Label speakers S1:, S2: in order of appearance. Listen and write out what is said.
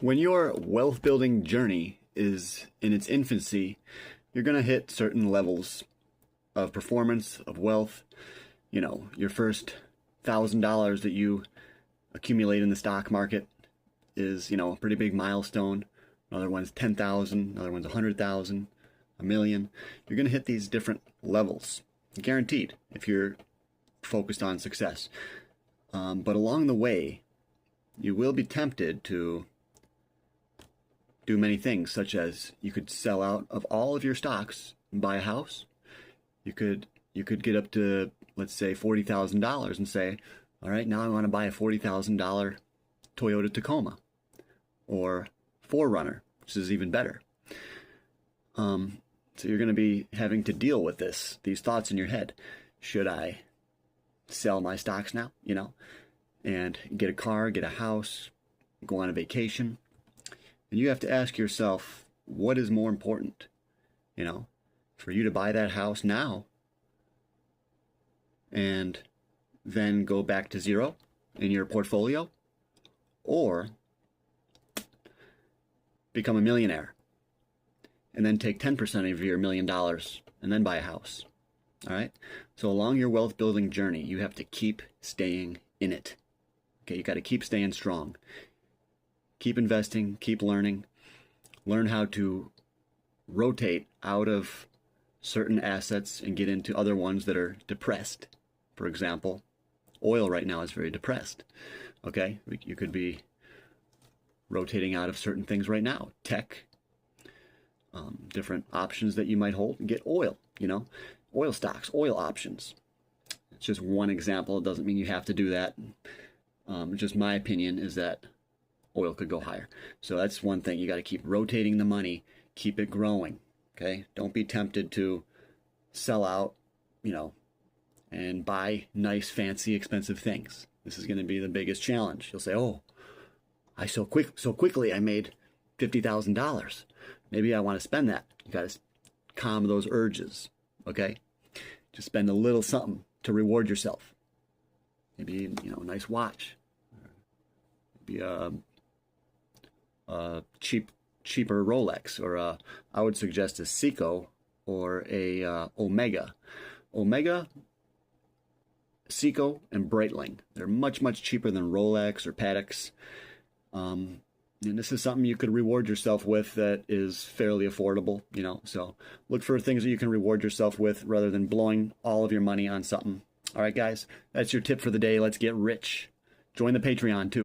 S1: When your wealth building journey is in its infancy, you're going to hit certain levels of performance, of wealth. You know, your first $1,000 that you accumulate in the stock market is, you know, a pretty big milestone. Another one's 10,000, another one's 100,000, a million. You're going to hit these different levels, guaranteed, if you're focused on success. But along the way, you will be tempted to do many things, such as you could sell out of all of your stocks and buy a house. You could get up to, let's say, $40,000 and say, all right, now I want to buy a $40,000 Toyota Tacoma or 4Runner, which is even better. So you're going to be having to deal with these thoughts in your head. Should I sell my stocks now, and get a car, get a house, go on a vacation? And you have to ask yourself, what is more important, for you to buy that house now and then go back to zero in your portfolio, or become a millionaire and then take 10% of your $1 million and then buy a house. All right? So along your wealth building journey, you have to keep staying in it. Okay, you got to keep staying strong. Keep investing, keep learning. Learn how to rotate out of certain assets and get into other ones that are depressed. For example, oil right now is very depressed. Okay, you could be rotating out of certain things right now. Tech, different options that you might hold, and get oil, oil stocks, oil options. It's just one example. It doesn't mean you have to do that. Just my opinion is that oil could go higher. So that's one thing. You got to keep rotating the money, keep it growing. Okay, don't be tempted to sell out, and buy nice, fancy, expensive things. This is going to be the biggest challenge. You'll say, "Oh, so quickly I made $50,000. Maybe I want to spend that." You got to calm those urges. Okay, just spend a little something to reward yourself. Maybe a nice watch. Maybe a cheaper Rolex, or I would suggest a Seiko or a Omega. Omega, Seiko, and Breitling. They're much, much cheaper than Rolex or Pateks. And this is something you could reward yourself with that is fairly affordable, So look for things that you can reward yourself with rather than blowing all of your money on something. All right, guys, that's your tip for the day. Let's get rich. Join the Patreon, too.